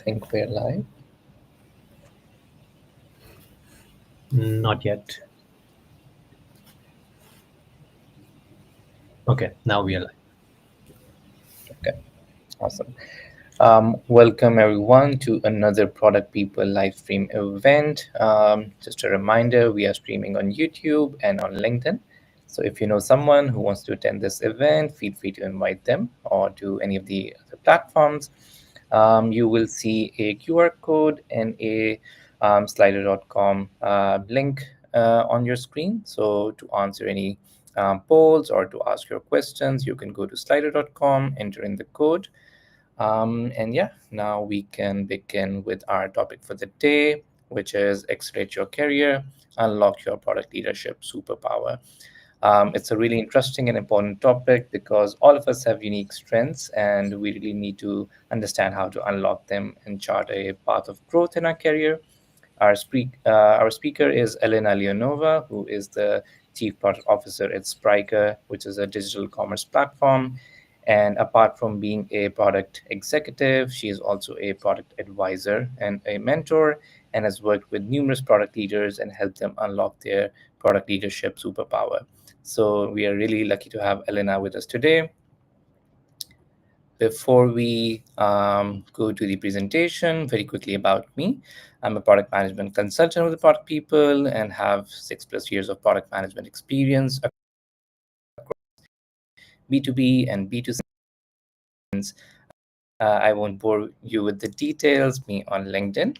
Think we're live? Not yet. Okay, now we are live. Okay, awesome. Welcome everyone to another Product People live stream event. Just a reminder, we are streaming on YouTube and on LinkedIn. So if you know someone who wants to attend this event, feel free to invite them or to any of the other platforms. You will see a QR code and a slider.com link on your screen. So to answer any polls or to ask your questions, you can go to slider.com, enter in the code. And yeah, now we can begin with our topic for the day, which is accelerate your career, unlock your product leadership superpower. It's a really interesting and important topic because all of us have unique strengths and we really need to understand how to unlock them and chart a path of growth in our career. Our speaker is Elena Leonova, who is the Chief Product Officer at Spryker, which is a digital commerce platform. And apart from being a product executive, she is also a product advisor and a mentor and has worked with numerous product leaders and helped them unlock their product leadership superpower. So we are really lucky to have Elena with us today. Before we go to the presentation, very quickly about me. I'm a product management consultant with the Product People and have 6+ years of product management experience across B2B and B2C. I won't bore you with the details, me on LinkedIn.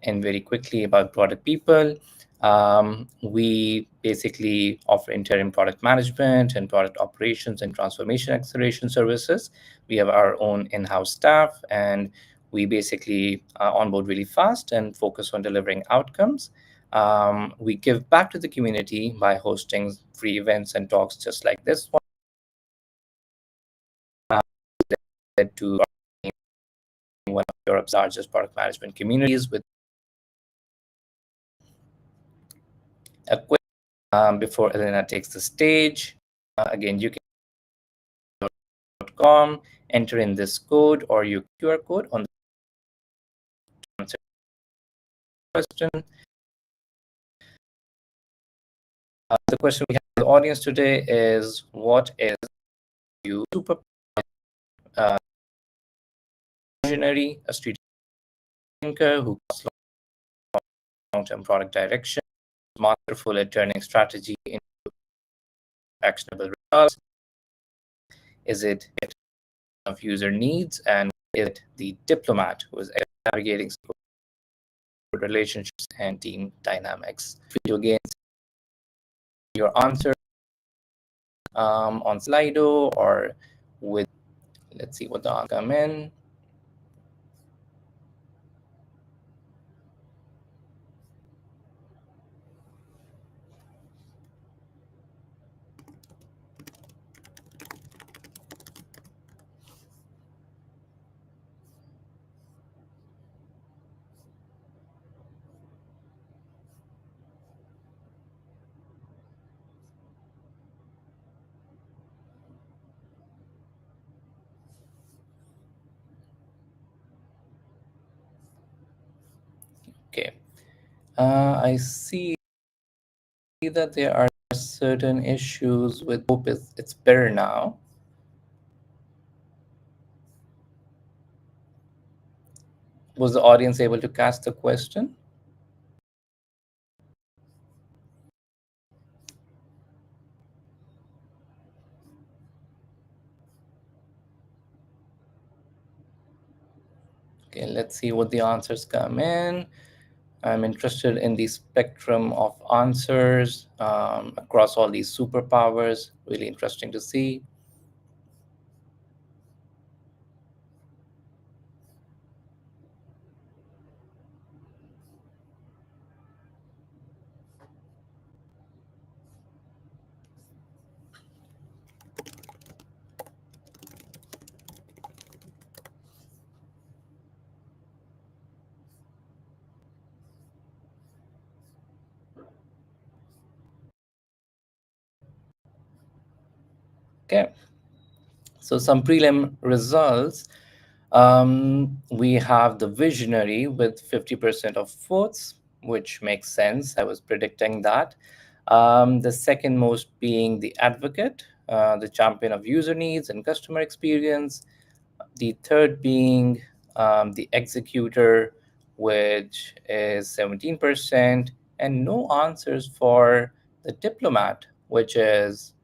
And very quickly about Product People. We basically offer interim product management and product operations and transformation acceleration services. We have our own in-house staff, and we basically onboard really fast and focus on delivering outcomes. We give back to the community by hosting free events and talks just like this one. Led to one of Europe's largest product management communities with a quick before Elena takes the stage. Again, you can enter in this code or your QR code on the question. The question we have in the audience today is, what is you super visionary, a street thinker who has long-term product direction, masterful at turning strategy into actionable results? Is it of user needs, and is it the diplomat who is navigating relationships and team dynamics? Video games, your answer on Slido or with, let's see what the answer come in. Okay, I see that there are certain issues with hope it's better now. Was the audience able to cast the question? Okay, let's see what the answers come in. I'm interested in the spectrum of answers across all these superpowers. Really interesting to see. Okay, so some prelim results. We have the visionary with 50% of votes, which makes sense. I was predicting that. The second most being the advocate, the champion of user needs and customer experience. The third being the executor, which is 17%, and no answers for the diplomat, which is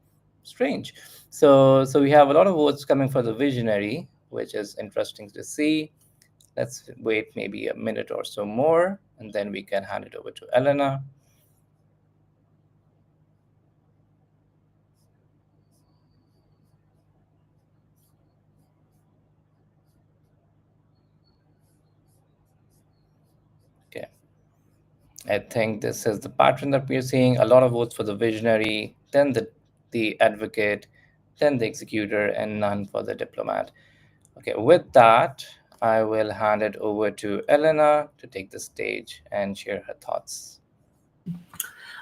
strange. So we have a lot of votes coming for the visionary, which is interesting to see. Let's wait maybe a minute or so more, and then we can hand it over to Elena. Okay. I think this is the pattern that we are seeing. A lot of votes for the visionary, then the advocate, then the executor, and none for the diplomat. Okay, with that, I will hand it over to Elena to take the stage and share her thoughts.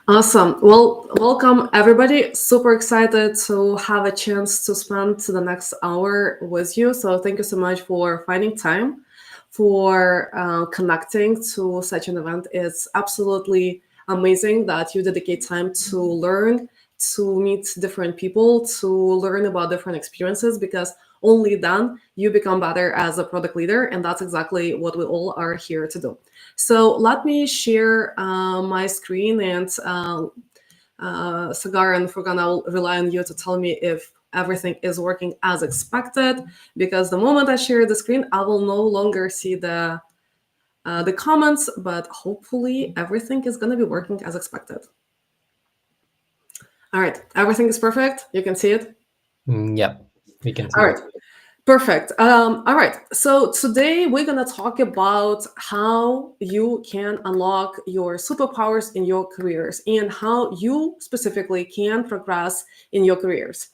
Awesome. Well, welcome everybody. Super excited to have a chance to spend the next hour with you. So thank you so much for finding time, for connecting to such an event. It's absolutely amazing that you dedicate time to learn, to meet different people, to learn about different experiences, because only then you become better as a product leader. And that's exactly what we all are here to do. So let me share my screen, and Sagar and Furkan, I'll rely on you to tell me if everything is working as expected, because the moment I share the screen, I will no longer see the comments, but hopefully everything is going to be working as expected. All right, everything is perfect. You can see it. Yeah, we can see All it. right. Perfect. All right. So today we're going to talk about how you can unlock your superpowers in your careers and how you specifically can progress in your careers.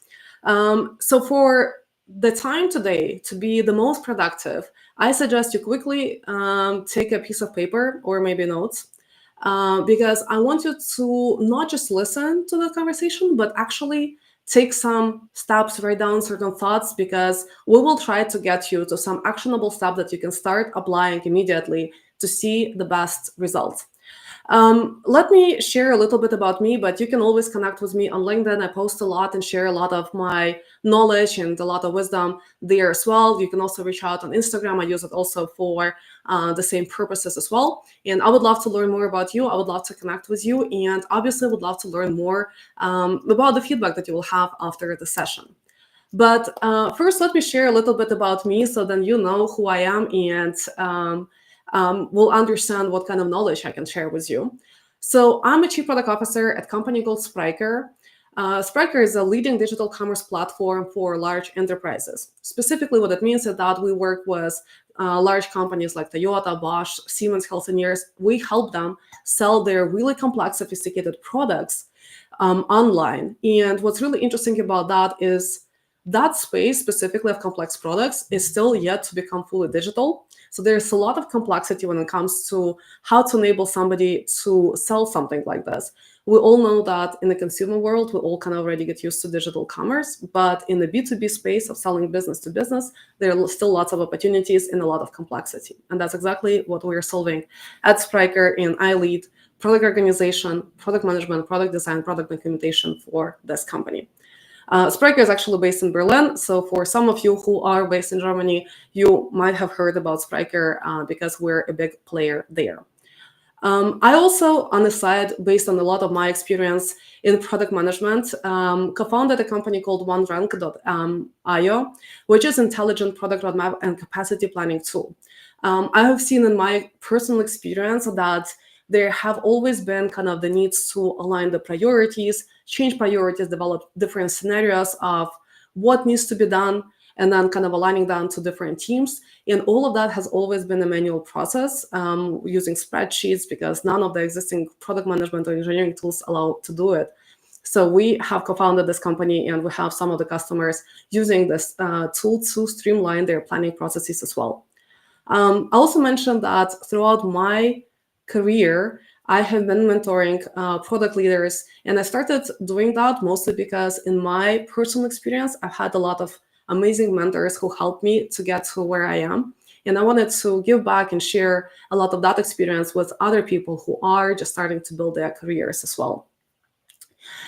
So for the time today to be the most productive, I suggest you quickly take a piece of paper or maybe notes. Because I want you to not just listen to the conversation, but actually take some steps, write down certain thoughts, because we will try to get you to some actionable steps that you can start applying immediately to see the best results. Let me share a little bit about me, but you can always connect with me on LinkedIn. I post a lot and share a lot of my knowledge and a lot of wisdom there as well. You can also reach out on Instagram. I use it also for the same purposes as well. And I would love to learn more about you. I would love to connect with you. And obviously, would love to learn more about the feedback that you will have after the session. But first, let me share a little bit about me so then you know who I am, and will understand what kind of knowledge I can share with you. So I'm a chief product officer at a company called Spryker. Spryker is a leading digital commerce platform for large enterprises. Specifically, what it means is that we work with large companies like Toyota, Bosch, Siemens Healthineers. We help them sell their really complex, sophisticated products online. And what's really interesting about that is that space specifically of complex products is still yet to become fully digital. So there's a lot of complexity when it comes to how to enable somebody to sell something like this. We all know that in the consumer world, we all can already get used to digital commerce, but in the B2B space of selling business to business, there are still lots of opportunities and a lot of complexity. And that's exactly what we are solving at Spryker, and I lead product organization, product management, product design, product documentation for this company. Spryker is actually based in Berlin. So for some of you who are based in Germany, you might have heard about Spryker because we're a big player there. I also, on the side, based on a lot of my experience in product management, co-founded a company called OneRank.io, which is intelligent product roadmap and capacity planning tool. I have seen in my personal experience that there have always been kind of the needs to align the priorities, change priorities, develop different scenarios of what needs to be done, and then kind of aligning down to different teams. And all of that has always been a manual process using spreadsheets, because none of the existing product management or engineering tools allow to do it. So we have co-founded this company, and we have some of the customers using this tool to streamline their planning processes as well. I also mentioned that throughout my career, I have been mentoring product leaders, and I started doing that mostly because in my personal experience, I've had a lot of amazing mentors who helped me to get to where I am. And I wanted to give back and share a lot of that experience with other people who are just starting to build their careers as well.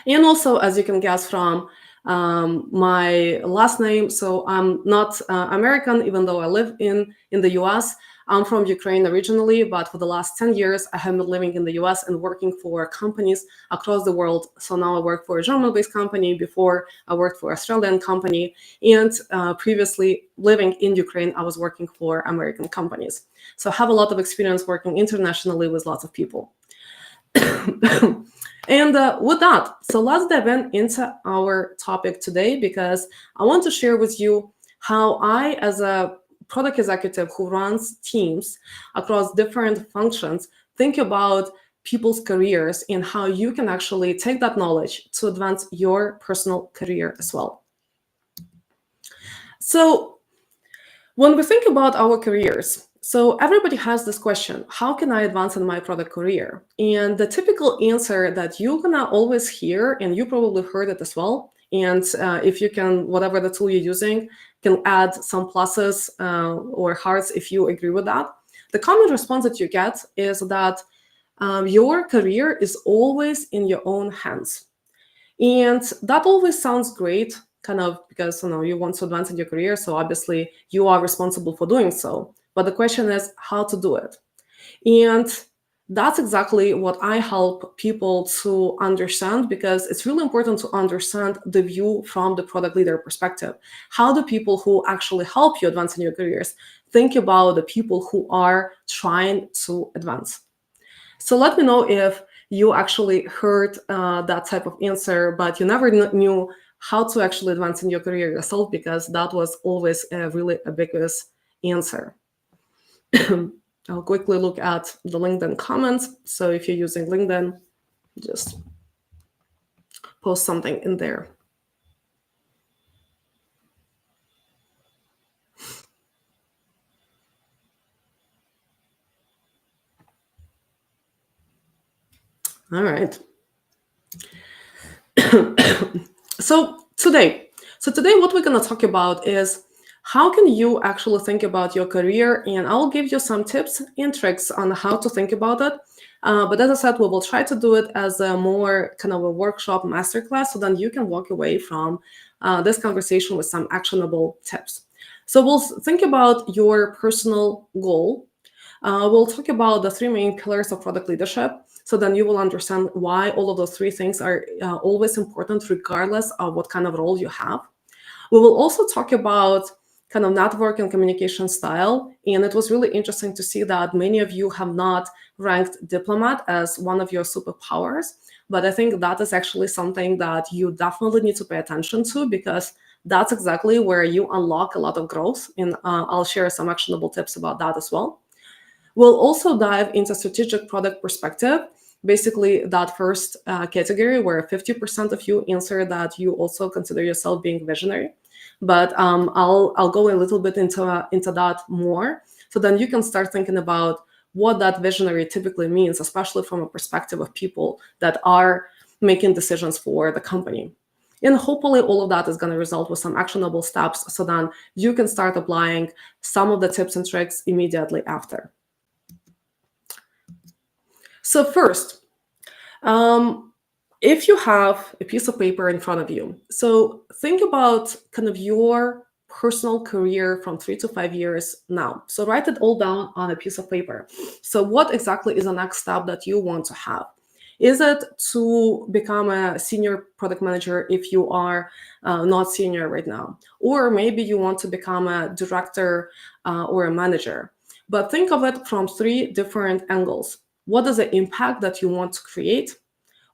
And also, as you can guess from my last name, so I'm not American, even though I live in the US. I'm from Ukraine originally, but for the last 10 years, I have been living in the US and working for companies across the world. So now I work for a German-based company. Before, I worked for an Australian company. And previously, living in Ukraine, I was working for American companies. So I have a lot of experience working internationally with lots of people. And with that, so let's dive into our topic today, because I want to share with you how I, as a product executive who runs teams across different functions, think about people's careers and how you can actually take that knowledge to advance your personal career as well. So when we think about our careers, so everybody has this question, how can I advance in my product career? And the typical answer that you're gonna always hear, and you probably heard it as well, and if you can, whatever the tool you're using, can add some pluses or hearts if you agree with that. The common response that you get is that your career is always in your own hands. And that always sounds great, kind of, because you want to advance in your career, so obviously you are responsible for doing so. But the question is how to do it. And that's exactly what I help people to understand, because it's really important to understand the view from the product leader perspective. How do people who actually help you advance in your careers think about the people who are trying to advance? So let me know if you actually heard that type of answer, but you never knew how to actually advance in your career yourself, because that was always a really ambiguous answer. I'll quickly look at the LinkedIn comments. So if you're using LinkedIn, just post something in there. All right. So today what we're going to talk about is how can you actually think about your career, and I'll give you some tips and tricks on how to think about it. But as I said, we will try to do it as a more kind of a workshop masterclass, so then you can walk away from this conversation with some actionable tips. So we'll think about your personal goal. We'll talk about the three main pillars of product leadership. So then you will understand why all of those three things are always important, regardless of what kind of role you have. We will also talk about kind of network and communication style. And it was really interesting to see that many of you have not ranked diplomat as one of your superpowers. But I think that is actually something that you definitely need to pay attention to, because that's exactly where you unlock a lot of growth. And I'll share some actionable tips about that as well. We'll also dive into strategic product perspective, basically that first category where 50% of you answer that you also consider yourself being visionary. But I'll go a little bit into that more. So then you can start thinking about what that visionary typically means, especially from a perspective of people that are making decisions for the company. And hopefully all of that is going to result with some actionable steps, so then you can start applying some of the tips and tricks immediately after. So first, if you have a piece of paper in front of you, so think about kind of your personal career from 3 to 5 years now. So write it all down on a piece of paper. So what exactly is the next step that you want to have? Is it to become a senior product manager if you are not senior right now? Or maybe you want to become a director or a manager. But think of it from 3 different angles. What is the impact that you want to create?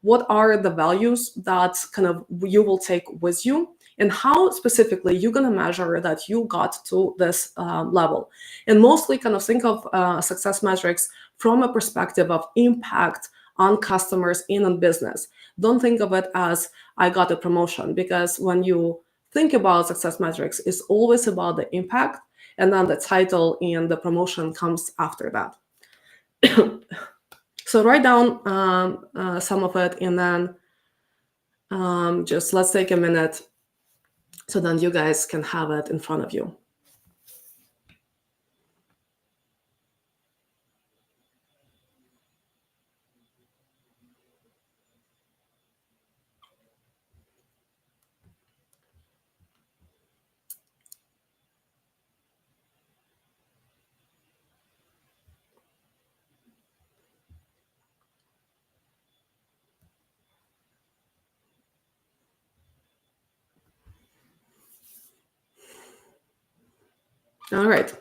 What are the values that kind of you will take with you? And how specifically you're going to measure that you got to this level? And mostly kind of think of success metrics from a perspective of impact on customers and on business. Don't think of it as I got a promotion, because when you think about success metrics, it's always about the impact, and then the title and the promotion comes after that. So write down some of it, and then just let's take a minute so then you guys can have it in front of you. All right.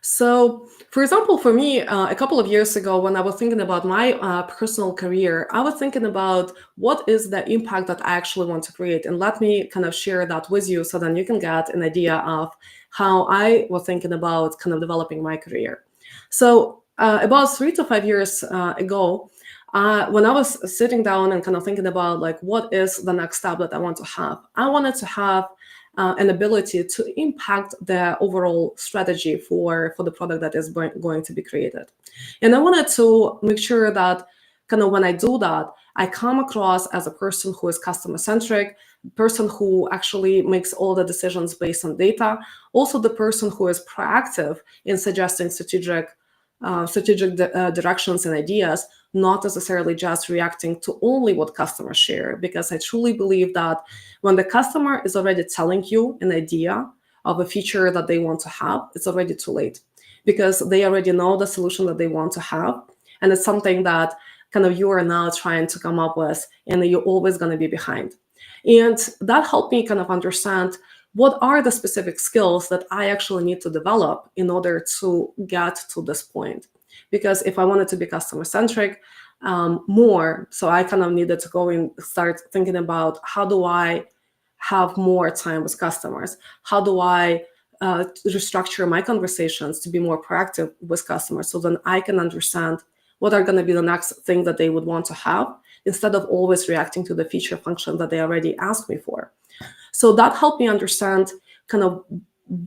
So, for example, for me, a couple of years ago, when I was thinking about my personal career, I was thinking about what is the impact that I actually want to create. And let me kind of share that with you so then you can get an idea of how I was thinking about kind of developing my career. So, about 3 to 5 years ago, when I was sitting down and kind of thinking about like what is the next step that I want to have, I wanted to have an ability to impact the overall strategy for the product that is going to be created. And I wanted to make sure that kind of when I do that, I come across as a person who is customer centric, person who actually makes all the decisions based on data, also the person who is proactive in suggesting strategic directions and ideas, not necessarily just reacting to only what customers share. Because I truly believe that when the customer is already telling you an idea of a feature that they want to have, it's already too late, because they already know the solution that they want to have. And it's something that kind of you are now trying to come up with, and you're always going to be behind. And that helped me kind of understand what are the specific skills that I actually need to develop in order to get to this point. Because if I wanted to be customer centric more, so I kind of needed to go and start thinking about how do I have more time with customers? How do I restructure my conversations to be more proactive with customers, so then I can understand what are going to be the next thing that they would want to have, instead of always reacting to the feature function that they already asked me for. So that helped me understand kind of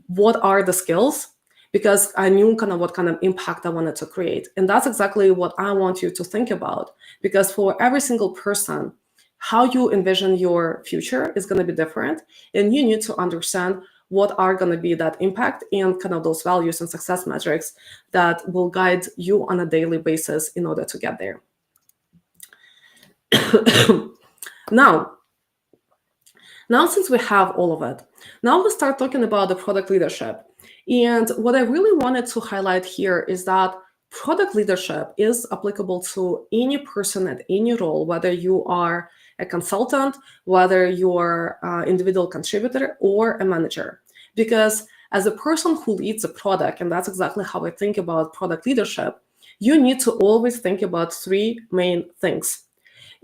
what are the skills, because I knew kind of what kind of impact I wanted to create. And that's exactly what I want you to think about, because for every single person, how you envision your future is going to be different. And you need to understand what are going to be that impact and kind of those values and success metrics that will guide you on a daily basis in order to get there. Now, since we have all of it, now let's start talking about the product leadership. And what I really wanted to highlight here is that product leadership is applicable to any person at any role, whether you are a consultant, whether you're an individual contributor or a manager. Because as a person who leads a product, and that's exactly how I think about product leadership, you need to always think about three main things.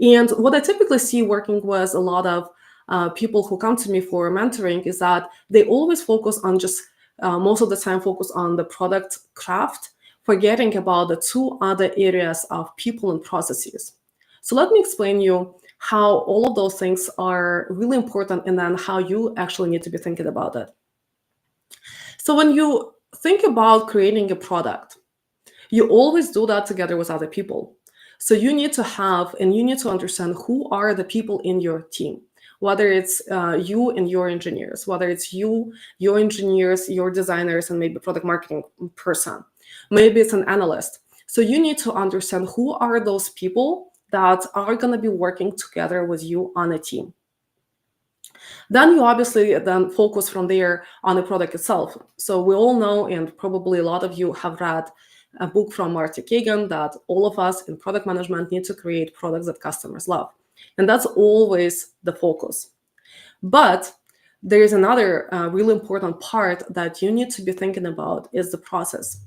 And what I typically see working with a lot of people who come to me for mentoring is that they always focus on just most of the time focus on the product craft, forgetting about the two other areas of people and processes. So let me explain you how all of those things are really important, and then how you actually need to be thinking about it. So when you think about creating a product, you always do that together with other people. So you need to have, and you need to understand who are the people in your team, whether it's you and your engineers, whether it's you, your engineers, your designers, and maybe product marketing person. Maybe it's an analyst. So you need to understand who are those people that are going to be working together with you on a team. Then you obviously then focus from there on the product itself. So we all know, and probably a lot of you have read a book from Marty Kagan, that all of us in product management need to create products that customers love. And that's always the focus. But there is another really important part that you need to be thinking about, is the process.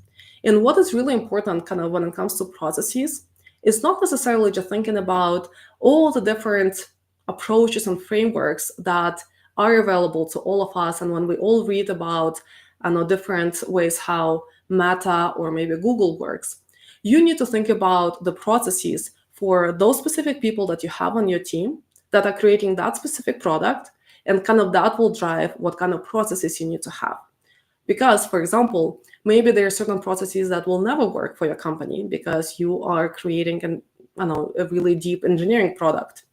And what is really important kind of when it comes to processes is not necessarily just thinking about all the different approaches and frameworks that are available to all of us. And when we all read about different ways how Meta or maybe Google works, you need to think about the processes for those specific people that you have on your team that are creating that specific product, and kind of that will drive what kind of processes you need to have. Because, for example, maybe there are certain processes that will never work for your company because you are creating a really deep engineering product.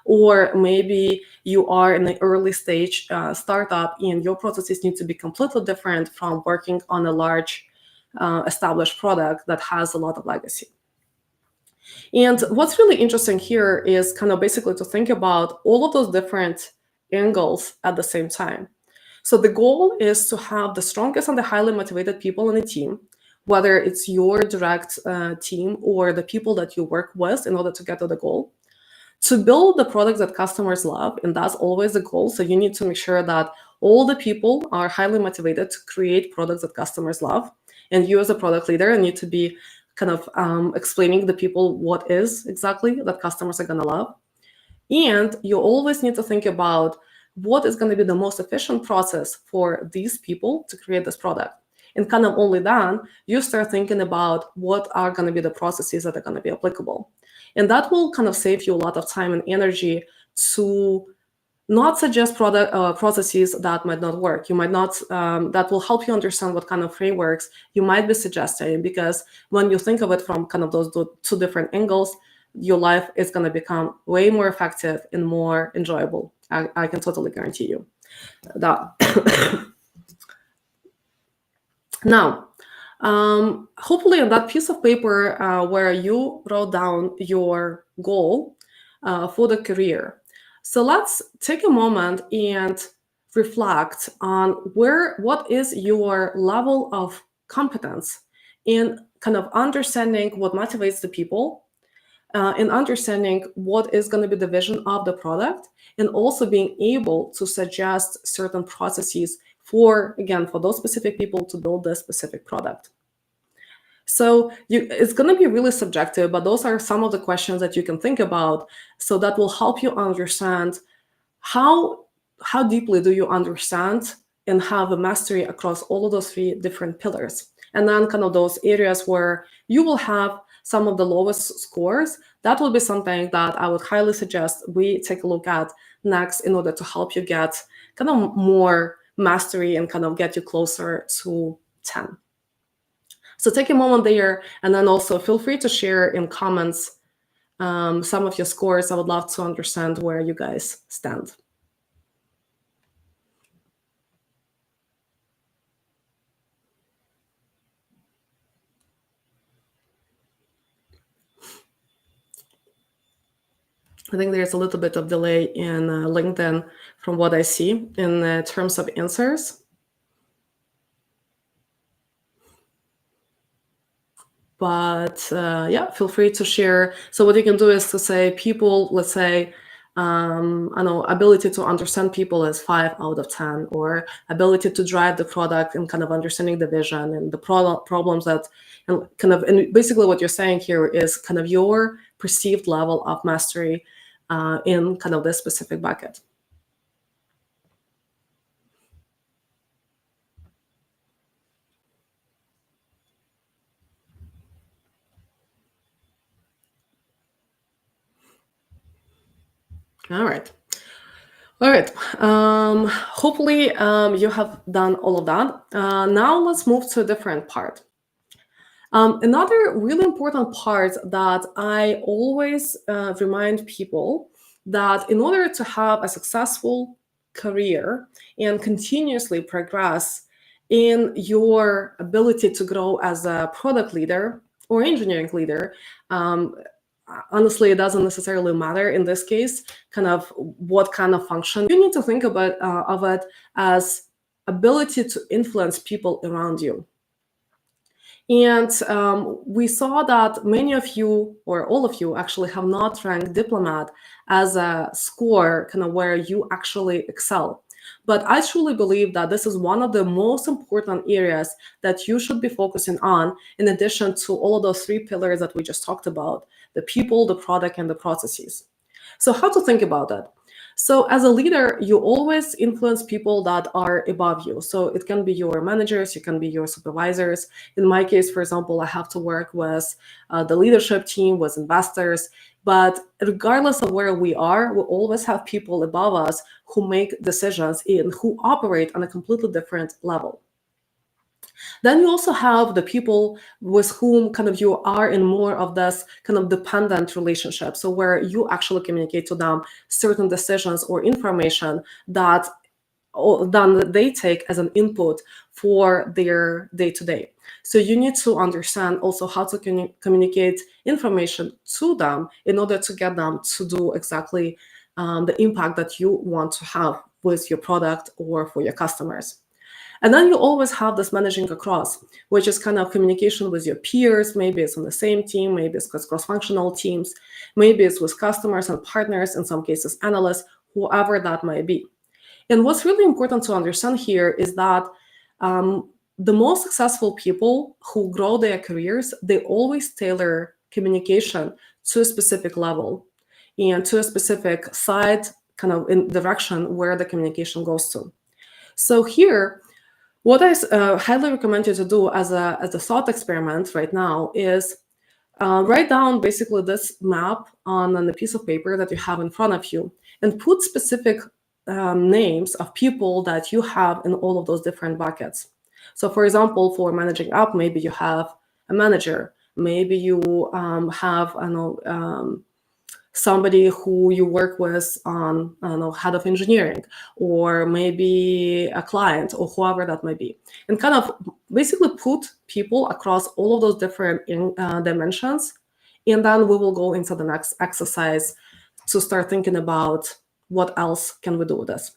Or maybe you are in the early stage startup and your processes need to be completely different from working on a large established product that has a lot of legacy. And what's really interesting here is kind of basically to think about all of those different angles at the same time. So the goal is to have the strongest and the highly motivated people in a team, whether it's your direct team or the people that you work with in order to get to the goal, to build the products that customers love. And that's always the goal. So you need to make sure that all the people are highly motivated to create products that customers love. And you as a product leader need to be kind of explaining the people what is exactly that customers are going to love. And you always need to think about what is going to be the most efficient process for these people to create this product. And kind of only then you start thinking about what are going to be the processes that are going to be applicable. And that will kind of save you a lot of time and energy to not suggest product processes that might not work. You might not, that will help you understand what kind of frameworks you might be suggesting, because when you think of it from kind of those two different angles, your life is going to become way more effective and more enjoyable. I can totally guarantee you that. Now, hopefully on that piece of paper where you wrote down your goal for the career, so let's take a moment and reflect on what is your level of competence in kind of understanding what motivates the people, and understanding what is going to be the vision of the product, and also being able to suggest certain processes for those specific people to build this specific product. So it's going to be really subjective, but those are some of the questions that you can think about. So that will help you understand how deeply do you understand and have a mastery across all of those three different pillars. And then kind of those areas where you will have some of the lowest scores, that will be something that I would highly suggest we take a look at next in order to help you get kind of more mastery and kind of get you closer to 10. So take a moment there, and then also feel free to share in comments some of your scores. I would love to understand where you guys stand. I think there's a little bit of delay in LinkedIn from what I see in terms of answers. But yeah, feel free to share. So what you can do is to say people, let's say, I know ability to understand people is 5 out of 10, or ability to drive the product and kind of understanding the vision and the problems that, and basically what you're saying here is kind of your perceived level of mastery in kind of this specific bucket. All right. Hopefully you have done all of that. Now let's move to a different part. Another really important part that I always remind people that in order to have a successful career and continuously progress in your ability to grow as a product leader or engineering leader, honestly, it doesn't necessarily matter in this case, kind of what kind of function. You need to think about of it as ability to influence people around you. And we saw that many of you, or all of you actually, have not ranked diplomat as a score kind of where you actually excel. But I truly believe that this is one of the most important areas that you should be focusing on, in addition to all of those three pillars that we just talked about: the people, the product, and the processes. So how to think about that? So as a leader, you always influence people that are above you. So it can be your managers, it can be your supervisors. In my case, for example, I have to work with the leadership team, with investors. But regardless of where we are, we always have people above us who make decisions and who operate on a completely different level. Then you also have the people with whom kind of you are in more of this kind of dependent relationship. So where you actually communicate to them certain decisions or information that then they take as an input for their day-to-day. So you need to understand also how to communicate information to them in order to get them to do exactly the impact that you want to have with your product or for your customers. And then you always have this managing across, which is kind of communication with your peers. Maybe it's on the same team, maybe it's cross-functional teams, maybe it's with customers and partners, in some cases analysts, whoever that might be. And what's really important to understand here is that the most successful people who grow their careers, they always tailor communication to a specific level and to a specific side kind of in direction where the communication goes to. So here, what I highly recommend you to do as a thought experiment right now is write down basically this map on a piece of paper that you have in front of you and put specific names of people that you have in all of those different buckets. So for example, for managing up, maybe you have a manager, maybe you have, I don't know, somebody who you work with on, I don't know, head of engineering, or maybe a client, or whoever that might be, and kind of basically put people across all of those different dimensions. And then we will go into the next exercise to start thinking about what else can we do with this.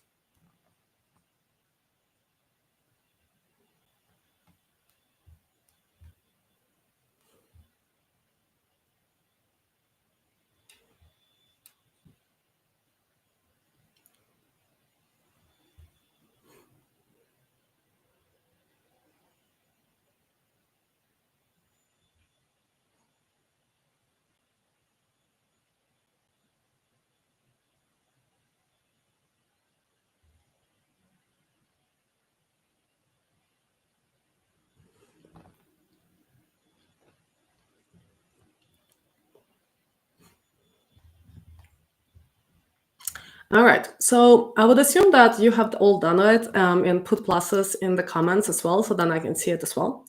All right, so I would assume that you have all done it and put pluses in the comments as well, so then I can see it as well.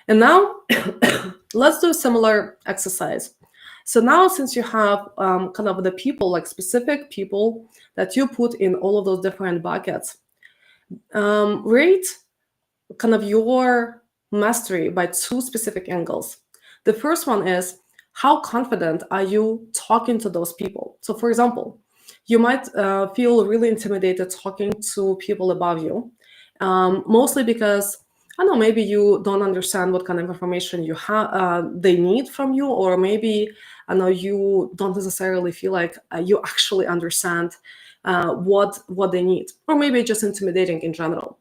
And now let's do a similar exercise. So now since you have kind of the people, like specific people that you put in all of those different buckets, rate kind of your mastery by two specific angles. The first one is, how confident are you talking to those people? So for example, you might feel really intimidated talking to people above you, mostly because, I don't know, maybe you don't understand what kind of information you have they need from you, or maybe, I know, you don't necessarily feel like you actually understand what they need, or maybe just intimidating in general.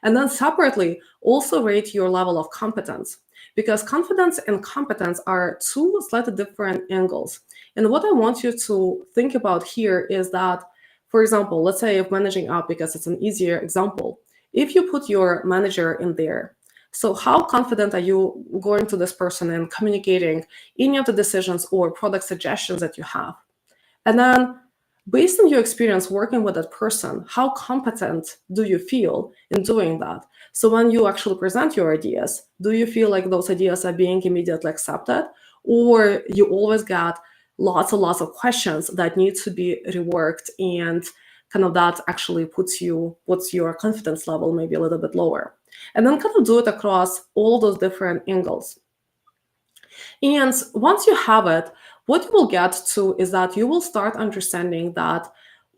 And then separately, also rate your level of competence, because confidence and competence are two slightly different angles. And what I want you to think about here is that, for example, let's say if managing up, because it's an easier example, if you put your manager in there, so how confident are you going to this person and communicating any of the decisions or product suggestions that you have? And then based on your experience working with that person, how competent do you feel in doing that? So when you actually present your ideas, do you feel like those ideas are being immediately accepted, or you always got lots and lots of questions that need to be reworked, and kind of that actually puts your confidence level maybe a little bit lower? And then kind of do it across all those different angles. And once you have it, what you will get to is that you will start understanding that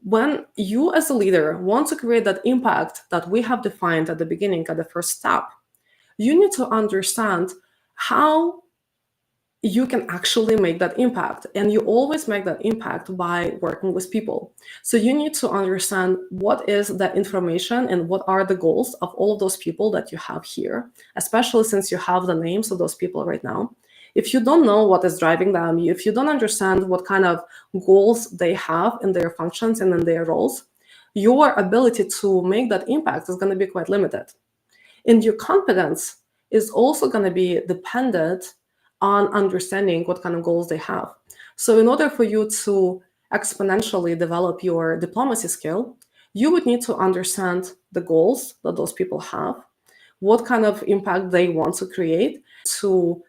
when you as a leader want to create that impact that we have defined at the beginning, at the first step, you need to understand how you can actually make that impact. And you always make that impact by working with people. So you need to understand what is that information and what are the goals of all of those people that you have here, especially since you have the names of those people right now. If you don't know what is driving them, if you don't understand what kind of goals they have in their functions and in their roles, your ability to make that impact is going to be quite limited. And your competence is also going to be dependent on understanding what kind of goals they have. So in order for you to exponentially develop your diplomacy skill, you would need to understand the goals that those people have, what kind of impact they want to create, to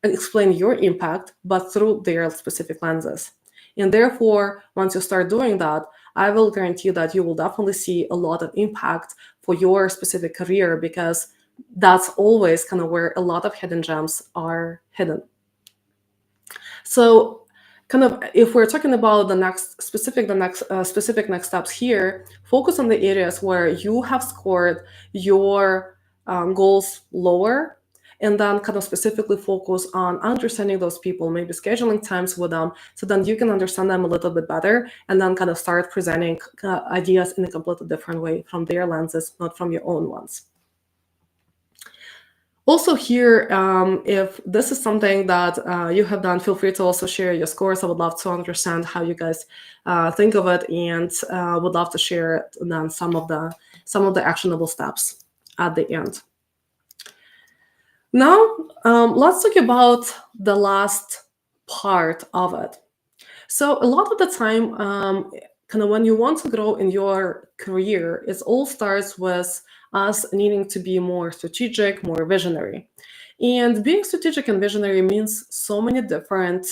explain your impact, but through their specific lenses. And therefore, once you start doing that, I will guarantee that you will definitely see a lot of impact for your specific career, because that's always kind of where a lot of hidden gems are hidden. So kind of, if we're talking about the specific next steps here, focus on the areas where you have scored your goals lower, and then kind of specifically focus on understanding those people, maybe scheduling times with them, so then you can understand them a little bit better, and then kind of start presenting ideas in a completely different way from their lenses, not from your own ones. Also here, if this is something that you have done, feel free to also share your scores. I would love to understand how you guys think of it, and would love to share then some of the actionable steps at the end. Now, let's talk about the last part of it. So a lot of the time, kind of when you want to grow in your career, it all starts with us needing to be more strategic, more visionary. And being strategic and visionary means so many different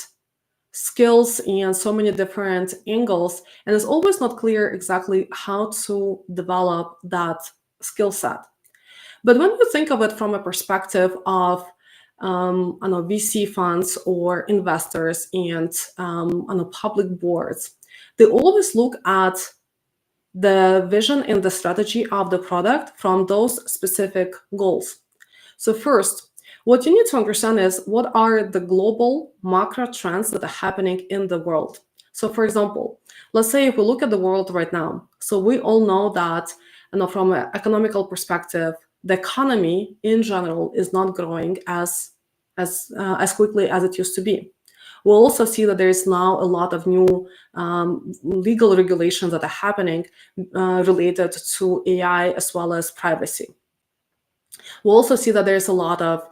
skills and so many different angles, and it's always not clear exactly how to develop that skill set. But when you think of it from a perspective of I know, VC funds or investors and public boards, they always look at the vision and the strategy of the product from those specific goals. So first, what you need to understand is what are the global macro trends that are happening in the world. So for example, let's say if we look at the world right now, so we all know that from an economical perspective, the economy in general is not growing as quickly as it used to be. We'll also see that there is now a lot of new legal regulations that are happening related to AI as well as privacy. We'll also see that there's a lot of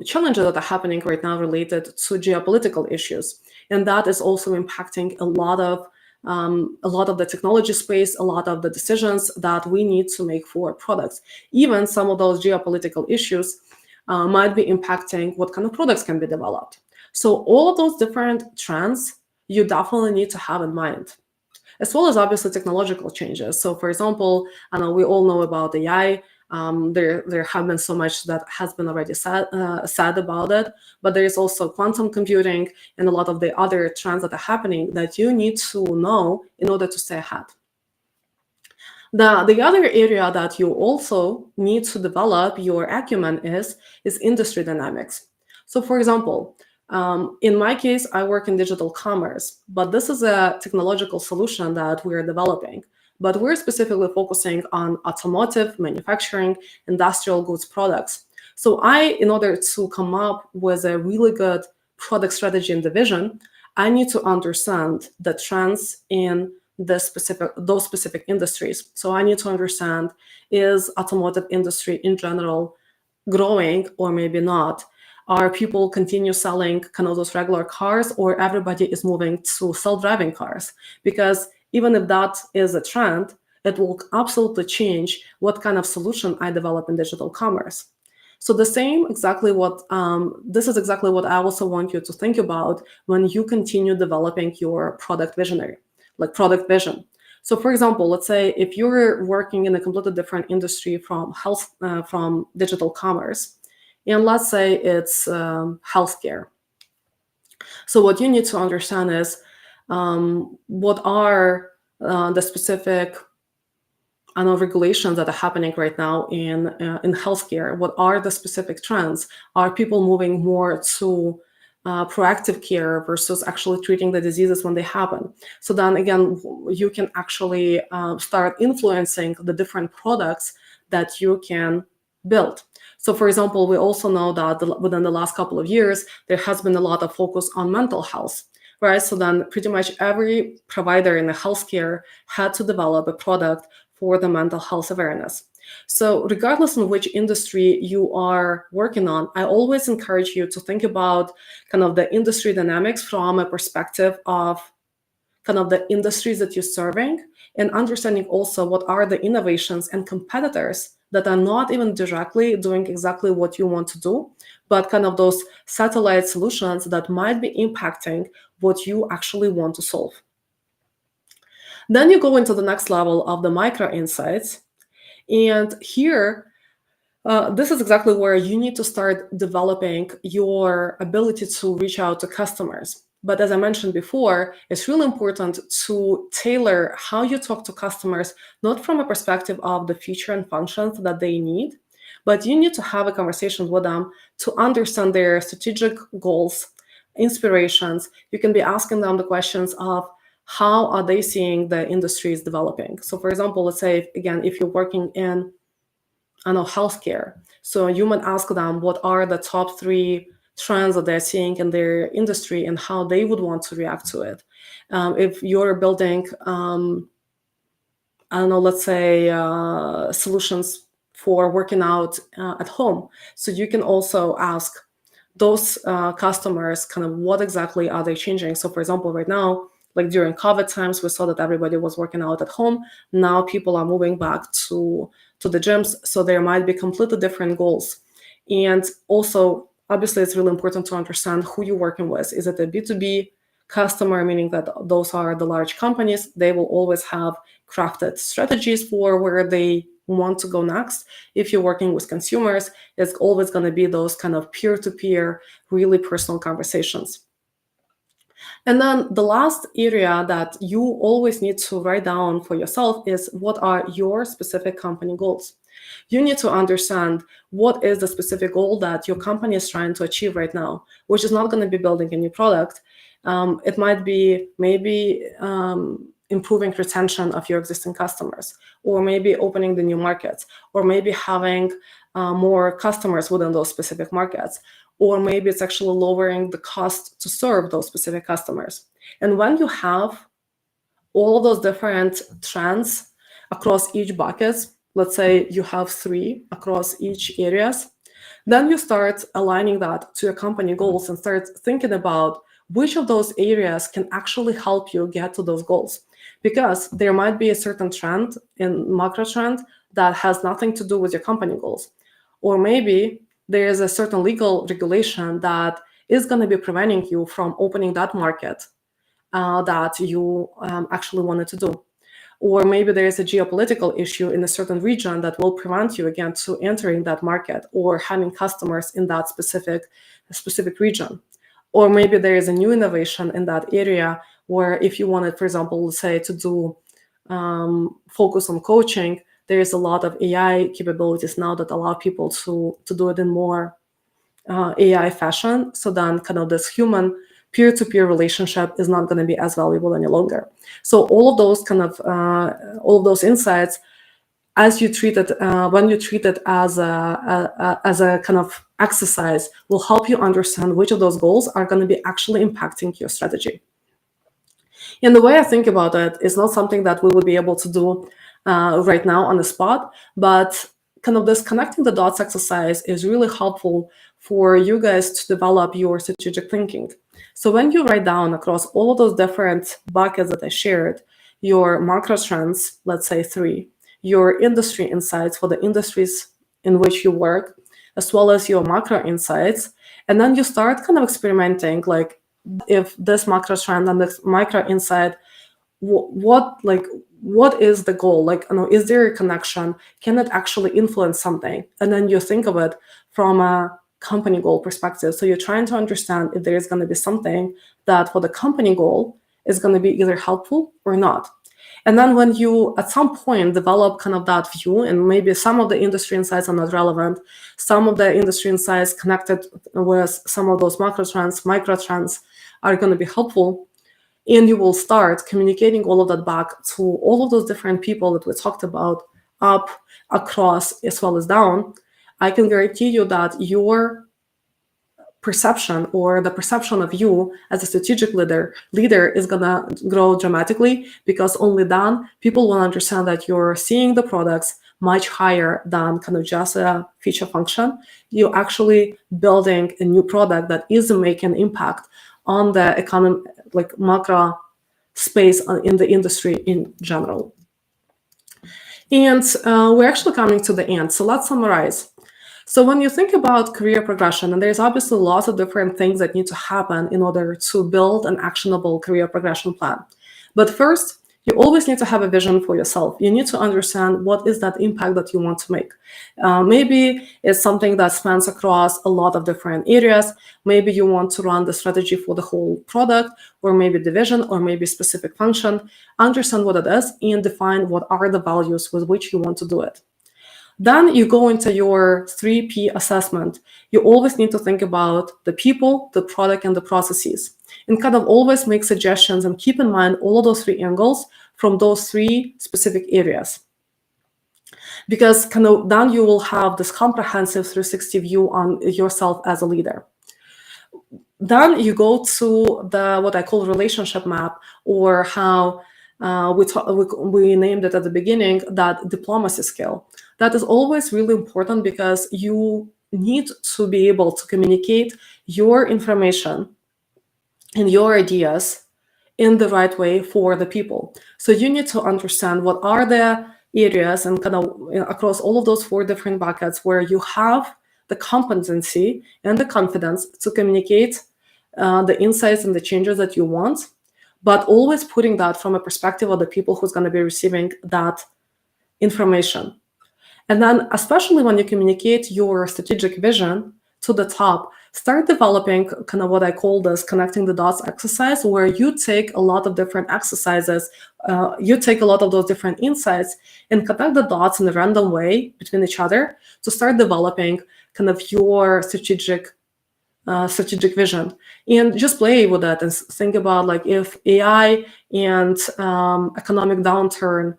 challenges that are happening right now related to geopolitical issues, and that is also impacting a lot of the technology space, a lot of the decisions that we need to make for products. Even some of those geopolitical issues might be impacting what kind of products can be developed. So all of those different trends, you definitely need to have in mind, as well as obviously technological changes. So for example, I know we all know about AI. There have been so much that has been already said about it, but there is also quantum computing and a lot of the other trends that are happening that you need to know in order to stay ahead. The other area that you also need to develop your acumen is industry dynamics. So for example, in my case, I work in digital commerce, but this is a technological solution that we're developing. But we're specifically focusing on automotive, manufacturing, industrial goods products. So in order to come up with a really good product strategy and division, I need to understand the trends in those specific industries. So I need to understand, is automotive industry in general growing or maybe not? Are people continue selling kind of those regular cars, or everybody is moving to self-driving cars? Because even if that is a trend, it will absolutely change what kind of solution I develop in digital commerce. So this is exactly what I also want you to think about when you continue developing your product vision. So for example, let's say if you're working in a completely different industry from digital commerce, and let's say it's healthcare. So what you need to understand is what are the specific regulations that are happening right now in healthcare. What are the specific trends? Are people moving more to proactive care versus actually treating the diseases when they happen? So then again, you can actually start influencing the different products that you can build. So for example, we also know that within the last couple of years, there has been a lot of focus on mental health, right? So then pretty much every provider in the healthcare had to develop a product for the mental health awareness. So regardless of which industry you are working on, I always encourage you to think about kind of the industry dynamics from a perspective of kind of the industries that you're serving, and understanding also what are the innovations and competitors that are not even directly doing exactly what you want to do, but kind of those satellite solutions that might be impacting what you actually want to solve. Then you go into the next level of the micro insights. And here, this is exactly where you need to start developing your ability to reach out to customers. But as I mentioned before, it's really important to tailor how you talk to customers, not from a perspective of the feature and functions that they need, but you need to have a conversation with them to understand their strategic goals, inspirations. You can be asking them the questions of how are they seeing the industry is developing. So for example, let's say, again, if you're working in healthcare. So you might ask them what are the top 3 trends that they're seeing in their industry and how they would want to react to it. If you're building, let's say solutions for working out at home, so you can also ask those customers kind of what exactly are they changing. So for example, right now, like during COVID times, we saw that everybody was working out at home. Now people are moving back to the gyms, so there might be completely different goals. And also, obviously, it's really important to understand who you're working with. Is it a B2B customer, meaning that those are the large companies? They will always have crafted strategies for where they want to go next. If you're working with consumers, it's always going to be those kind of peer-to-peer, really personal conversations. And then the last area that you always need to write down for yourself is what are your specific company goals. You need to understand what is the specific goal that your company is trying to achieve right now, which is not going to be building a new product. It might be maybe improving retention of your existing customers, or maybe opening the new markets, or maybe having more customers within those specific markets, or maybe it's actually lowering the cost to serve those specific customers. And when you have all of those different trends across each bucket, let's say you have 3 across each areas, then you start aligning that to your company goals and start thinking about which of those areas can actually help you get to those goals. Because there might be a certain trend in macro trend that has nothing to do with your company goals. Or maybe there is a certain legal regulation that is going to be preventing you from opening that market that you actually wanted to do. Or maybe there is a geopolitical issue in a certain region that will prevent you again to entering that market or having customers in that specific region. Or maybe there is a new innovation in that area where if you wanted, for example, say to do focus on coaching, there is a lot of AI capabilities now that allow people to do it in more AI fashion. So then kind of this human peer-to-peer relationship is not going to be as valuable any longer. So all of those kind of all of those insights, as you treat it, when you treat it as a kind of exercise, will help you understand which of those goals are going to be actually impacting your strategy. And the way I think about it is not something that we would be able to do right now on the spot, but kind of this connecting the dots exercise is really helpful for you guys to develop your strategic thinking. So when you write down across all of those different buckets that I shared, your macro trends, let's say 3, your industry insights for the industries in which you work, as well as your macro insights, and then you start kind of experimenting, like if this macro trend and this micro insight, what is the goal? Like, is there a connection? Can it actually influence something? And then you think of it from a company goal perspective. So you're trying to understand if there is going to be something that for the company goal is going to be either helpful or not. And then when you, at some point, develop kind of that view, and maybe some of the industry insights are not relevant, some of the industry insights connected with some of those macro trends, micro trends are going to be helpful, and you will start communicating all of that back to all of those different people that we talked about, up, across, as well as down. I can guarantee you that your perception or the perception of you as a strategic leader is going to grow dramatically, because only then people will understand that you're seeing the products much higher than kind of just a feature function. You're actually building a new product that is making impact on the economy, like macro space in the industry in general. And we're actually coming to the end. So let's summarize. So when you think about career progression, and there's obviously lots of different things that need to happen in order to build an actionable career progression plan. But first, you always need to have a vision for yourself. You need to understand what is that impact that you want to make. Maybe it's something that spans across a lot of different areas. Maybe you want to run the strategy for the whole product, or maybe division, or maybe specific function. Understand what it is and define what are the values with which you want to do it. Then you go into your 3P assessment. You always need to think about the people, the product, and the processes, and kind of always make suggestions and keep in mind all of those three angles from those three specific areas. Because kind of then you will have this comprehensive 360 view on yourself as a leader. Then you go to the what I call relationship map, or how we named it at the beginning, that diplomacy skill. That is always really important because you need to be able to communicate your information and your ideas in the right way for the people. So you need to understand what are the areas and kind of across all of those four different buckets where you have the competency and the confidence to communicate the insights and the changes that you want, but always putting that from a perspective of the people who's going to be receiving that information. And then, especially when you communicate your strategic vision to the top, start developing kind of what I call this connecting the dots exercise, where you take a lot of different exercises, you take a lot of those different insights and connect the dots in a random way between each other to start developing kind of your strategic vision, and just play with it and think about, like, if AI and economic downturn,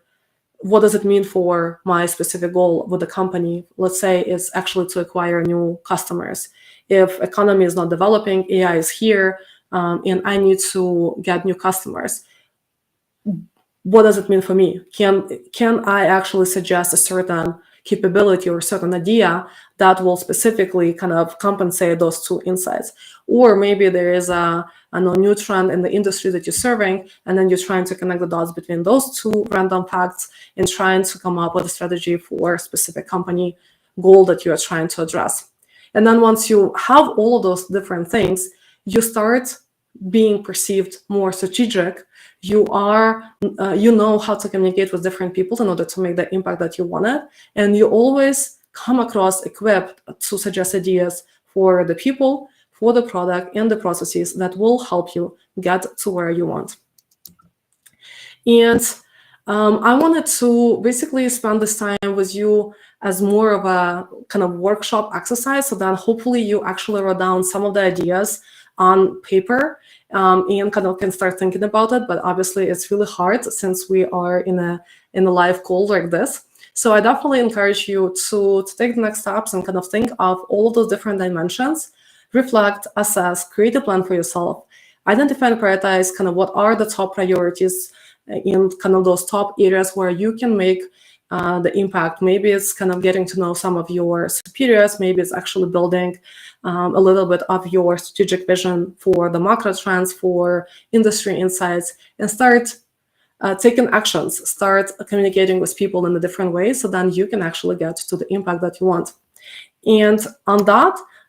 what does it mean for my specific goal with the company? Let's say it's actually to acquire new customers. If economy is not developing, AI is here, and I need to get new customers. What does it mean for me? Can I actually suggest a certain capability or a certain idea that will specifically kind of compensate those two insights? Or maybe there is a new trend in the industry that you're serving, and then you're trying to connect the dots between those two random facts and trying to come up with a strategy for a specific company goal that you are trying to address. And then once you have all of those different things, you start being perceived more strategic. You know how to communicate with different people in order to make the impact that you wanted, and you always come across equipped to suggest ideas for the people, for the product, and the processes that will help you get to where you want. And I wanted to basically spend this time with you as more of a kind of workshop exercise, so that hopefully you actually wrote down some of the ideas on paper, and kind of can start thinking about it. But obviously it's really hard since we are in a live call like this. So I definitely encourage you to take the next steps and kind of think of all of those different dimensions, reflect, assess, create a plan for yourself, identify and prioritize kind of what are the top priorities in kind of those top areas where you can make the impact. Maybe it's kind of getting to know some of your superiors. Maybe it's actually building a little bit of your strategic vision for the macro trends, for industry insights, and start taking actions, start communicating with people in a different way, so then you can actually get to the impact that you want. And on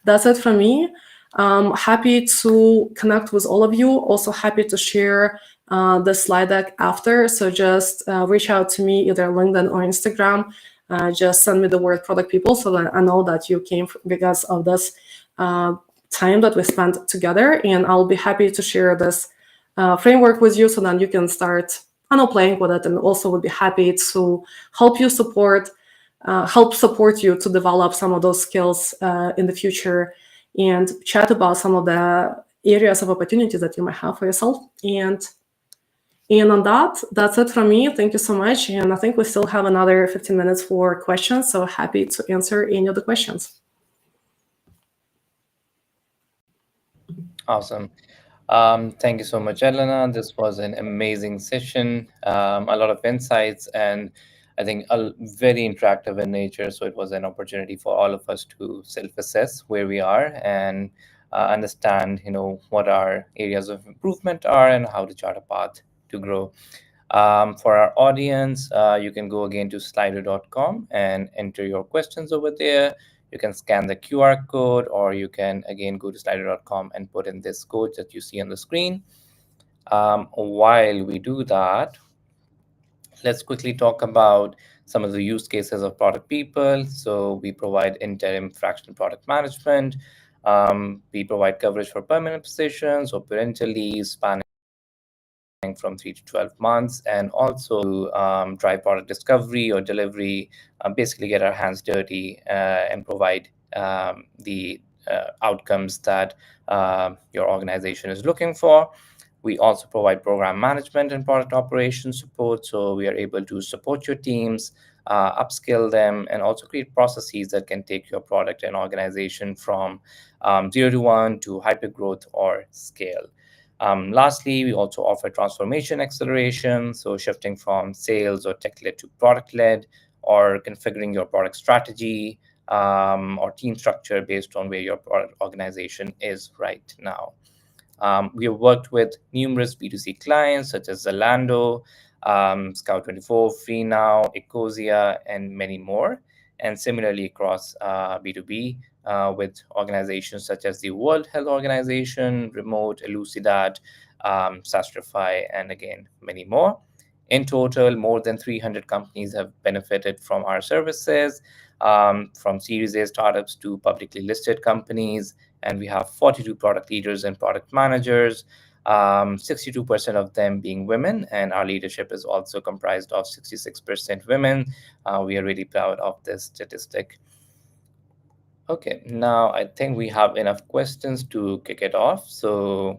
that's it from me. Happy to connect with all of you. Also happy to share the slide deck after. So just reach out to me either LinkedIn or Instagram. Just send me the word product people so that I know that you came because of this time that we spent together. And I'll be happy to share this framework with you so then you can start playing with it, and also would be happy to help support you to develop some of those skills in the future, and chat about some of the areas of opportunities that you might have for yourself. And on that's it from me. Thank you so much. And I think we still have another 15 minutes for questions, so happy to answer any of the questions. Awesome. Thank you so much, Elena. This was an amazing session, a lot of insights, and I think very interactive in nature. So it was an opportunity for all of us to self-assess where we are and understand, what our areas of improvement are and how to chart a path to grow. For our audience, you can go again to slido.com and enter your questions over there. You can scan the QR code, or you can again go to slido.com and put in this code that you see on the screen. While we do that, let's quickly talk about some of the use cases of product people. So we provide interim fractional product management. We provide coverage for permanent positions or parental leave spanning from 3 to 12 months, and also drive product discovery or delivery, basically get our hands dirty and provide the outcomes that your organization is looking for. We also provide program management and product operations support, so we are able to support your teams, upskill them, and also create processes that can take your product and organization from 0 to 1 to hypergrowth or scale. Lastly, we also offer transformation acceleration, so shifting from sales or tech-led to product-led, or configuring your product strategy or team structure based on where your product organization is right now. We have worked with numerous B2C clients such as Zalando, Scout24, FreeNow, Ecosia, and many more. And similarly across B2B with organizations such as the World Health Organization, Remote, Elucidad, Sastrify, and again, many more. In total, more than 300 companies have benefited from our services, from Series A startups to publicly listed companies. And we have 42 product leaders and product managers, 62% of them being women. And our leadership is also comprised of 66% women. We are really proud of this statistic. Okay, now I think we have enough questions to kick it off. So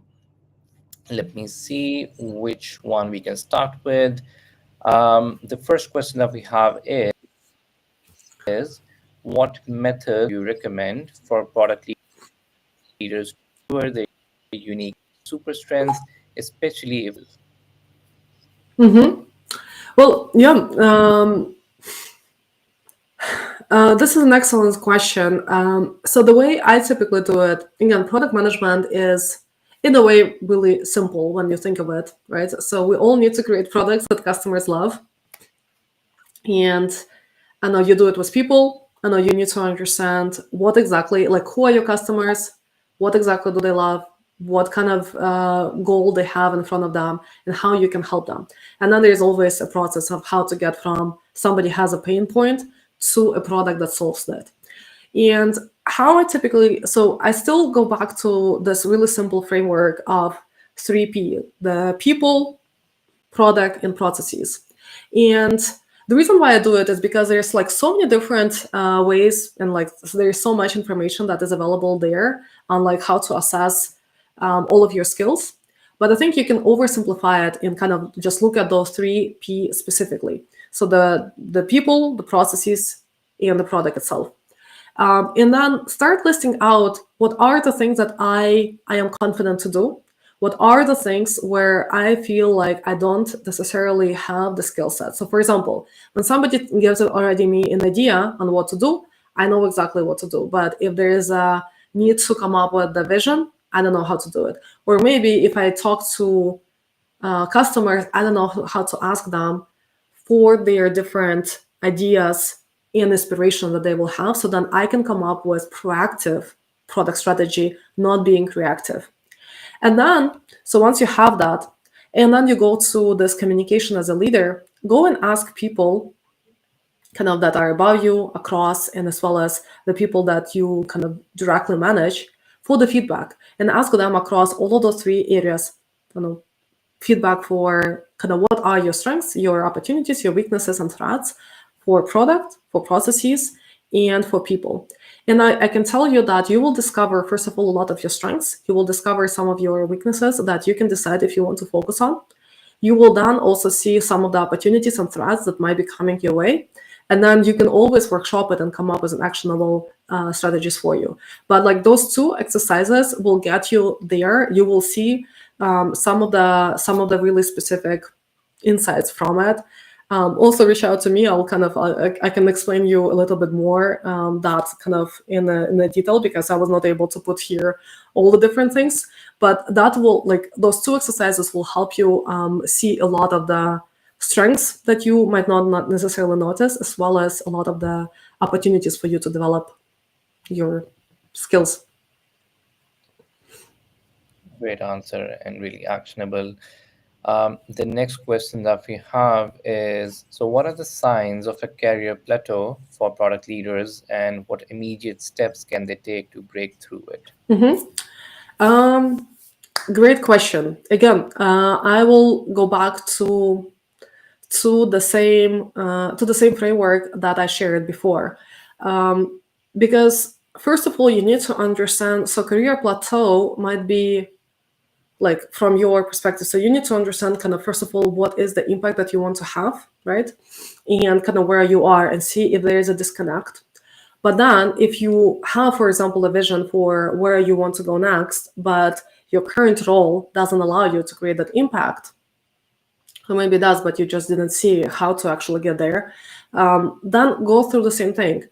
let me see which one we can start with. The first question that we have is what method do you recommend for product leaders to discover their unique super strengths, especially if Well, yeah. This is an excellent question. So the way I typically do it, again, product management is in a way really simple when you think of it, right? So we all need to create products that customers love. And I know you do it with people. I know you need to understand what exactly, like who are your customers, what exactly do they love, what kind of goal they have in front of them, and how you can help them. And then there's always a process of how to get from somebody has a pain point to a product that solves that. And how I typically, so I still go back to this really simple framework of 3P, the people, product, and processes. And the reason why I do it is because there's like so many different ways, and like there's so much information that is available there on like how to assess all of your skills. But I think you can oversimplify it and kind of just look at those 3P specifically. So the people, the processes, and the product itself. And then start listing out what are the things that I am confident to do. What are the things where I feel like I don't necessarily have the skill set? So for example, when somebody gives already me an idea on what to do, I know exactly what to do. But if there is a need to come up with the vision, I don't know how to do it. Or maybe if I talk to customers, I don't know how to ask them for their different ideas and inspiration that they will have. So then I can come up with proactive product strategy, not being reactive. And then, so once you have that, and then you go to this communication as a leader, go and ask people kind of that are above you across, and as well as the people that you kind of directly manage for the feedback, and ask them across all of those 3 areas, feedback for kind of what are your strengths, your opportunities, your weaknesses and threats for product, for processes, and for people. And I can tell you that you will discover, first of all, a lot of your strengths. You will discover some of your weaknesses that you can decide if you want to focus on. You will then also see some of the opportunities and threats that might be coming your way. And then you can always workshop it and come up with an actionable strategies for you. But like those 2 exercises will get you there. You will see some of the really specific insights from it. Also reach out to me. I'll kind of I can explain you a little bit more that kind of in the detail, because I was not able to put here all the different things. But that will, like those 2 exercises will help you see a lot of the strengths that you might not necessarily notice, as well as a lot of the opportunities for you to develop your skills. Great answer and really actionable. The next question that we have is, so what are the signs of a career plateau for product leaders, and what immediate steps can they take to break through it? Um, Great question. Again, I will go back to the same framework that I shared before, because first of all, you need to understand. So, career plateau might be like from your perspective. So, you need to understand kind of first of all what is the impact that you want to have, right, and kind of where you are, and see if there is a disconnect. But then, if you have, for example, a vision for where you want to go next, but your current role doesn't allow you to create that impact, or maybe it does, but you just didn't see how to actually get there, then go through the same thing.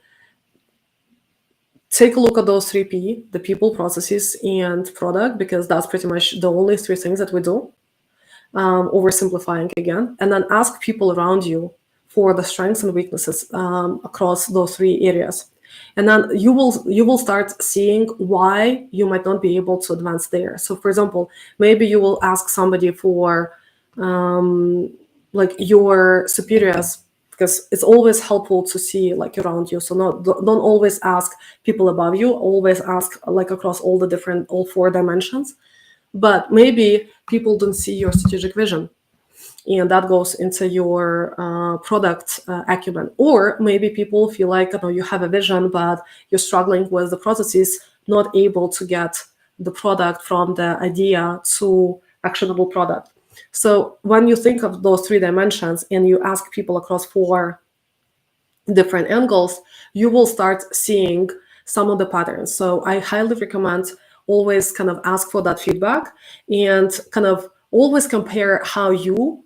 Take a look at those 3P, the people, processes, and product, because that's pretty much the only three things that we do, oversimplifying again, and then ask people around you for the strengths and weaknesses across those three areas. And then you will start seeing why you might not be able to advance there. So for example, maybe you will ask somebody for like your superiors, because it's always helpful to see like around you. So don't always ask people above you, always ask like across all four dimensions. But maybe people don't see your strategic vision, and that goes into your product acumen. Or maybe people feel like, you know, you have a vision, but you're struggling with the processes, not able to get the product from the idea to actionable product. So when you think of those three dimensions and you ask people across four different angles, you will start seeing some of the patterns. So I highly recommend always kind of ask for that feedback, and kind of always compare how you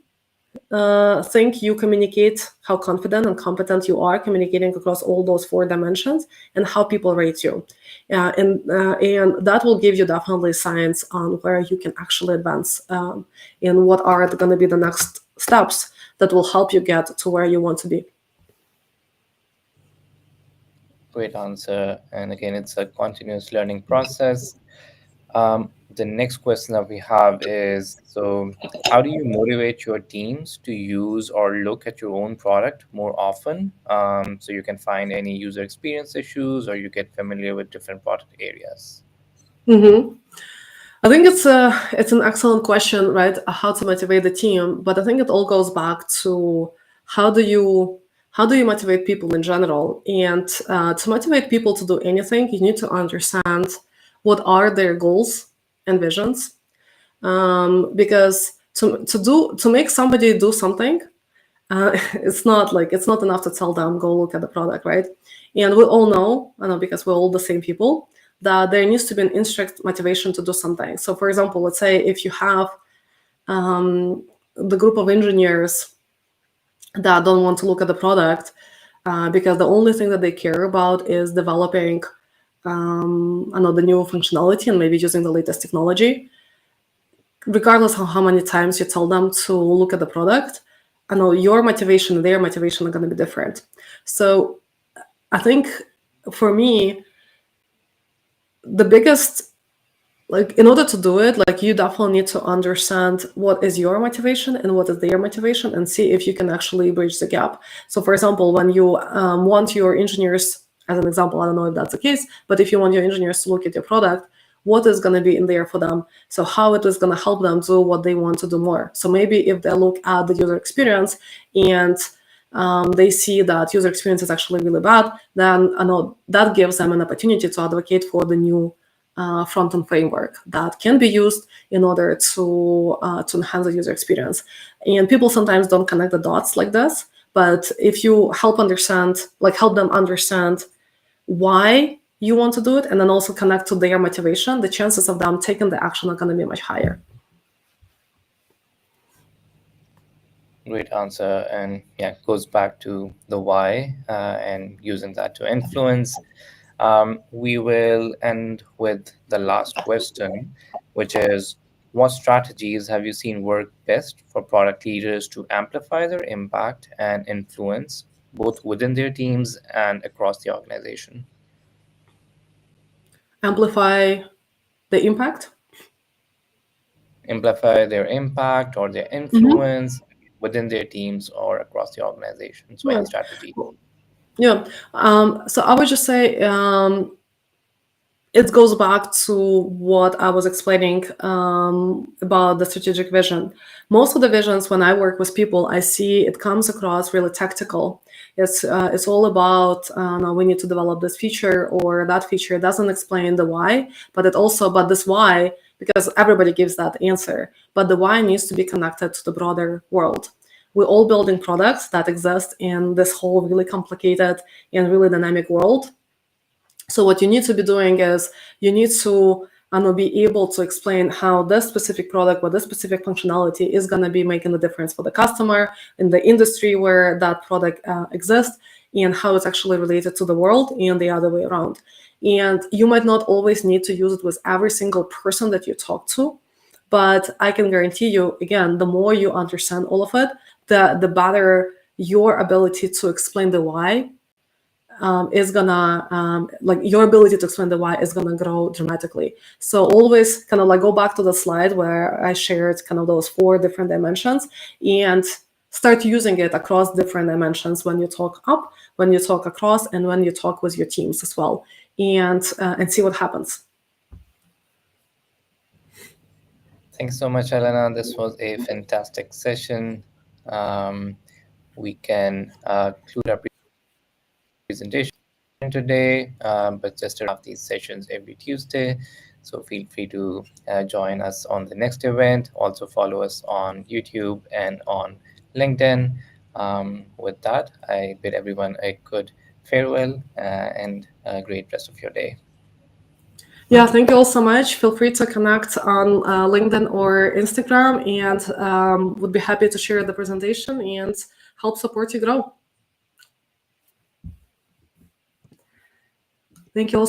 think you communicate, how confident and competent you are communicating across all those four dimensions, and how people rate you. And that will give you definitely signs on where you can actually advance, and what are going to be the next steps that will help you get to where you want to be. Great answer. And again, it's a continuous learning process. The next question that we have is, so how do you motivate your teams to use or look at your own product more often, so you can find any user experience issues or you get familiar with different product areas? Mm-hmm. I think it's an excellent question, right? How to motivate the team, but I think it all goes back to how do you how do you motivate people in general? And to motivate people to do anything, you need to understand what are their goals and visions. Because to make somebody do something, it's not enough to tell them go look at the product, right? And we all know, I know because we're all the same people, that there needs to be an instruct motivation to do something. So for example, let's say if you have the group of engineers that don't want to look at the product, because the only thing that they care about is developing I know the new functionality and maybe using the latest technology, regardless of how many times you tell them to look at the product, I know your motivation and their motivation are going to be different. So I think for me, the biggest, like, in order to do it, like, you definitely need to understand what is your motivation and what is their motivation, and see if you can actually bridge the gap. So for example, when you want your engineers, as an example, I don't know if that's the case, but if you want your engineers to look at your product, what is going to be in there for them? So how it is going to help them do what they want to do more. So maybe if they look at the user experience and they see that user experience is actually really bad, then I know that gives them an opportunity to advocate for the new front-end framework that can be used in order to enhance the user experience. And people sometimes don't connect the dots like this, but if you help them understand why you want to do it, and then also connect to their motivation, the chances of them taking the action are going to be much higher. Great answer. And yeah, it goes back to the why, and using that to influence. We will end with the last question, which is, what strategies have you seen work best for product leaders to amplify their impact and influence both within their teams and across the organization? Amplify the impact. Amplify their impact or their Mhm. influence within their teams or across the organization. So, any Yeah. strategy? Yeah. So I would just say it goes back to what I was explaining about the strategic vision. Most of the visions, when I work with people, I see it comes across really tactical. It's all about no, we need to develop this feature or that feature. It doesn't explain the why, but this why, because everybody gives that answer. But the why needs to be connected to the broader world. We're all building products that exist in this whole really complicated and really dynamic world. So what you need to be doing is you need to be able to explain how this specific product with this specific functionality is going to be making the difference for the customer in the industry where that product exists, and how it's actually related to the world and the other way around. And you might not always need to use it with every single person that you talk to, but I can guarantee you, again, the more you understand all of it, the better your ability to explain the why is gonna like your ability to explain the why is gonna grow dramatically. So always kind of like go back to the slide where I shared kind of those 4 different dimensions and start using it across different dimensions when you talk up, when you talk across, and when you talk with your teams as well, and see what happens. Thanks so much, Elena. This was a fantastic session. We can conclude our presentation today, but just to have these sessions every Tuesday. So feel free to join us on the next event. Also follow us on YouTube and on LinkedIn. With that, I bid everyone a good farewell and a great rest of your day. Yeah, thank you all so much. Feel free to connect on LinkedIn or Instagram, and would be happy to share the presentation and help support you grow. Thank you all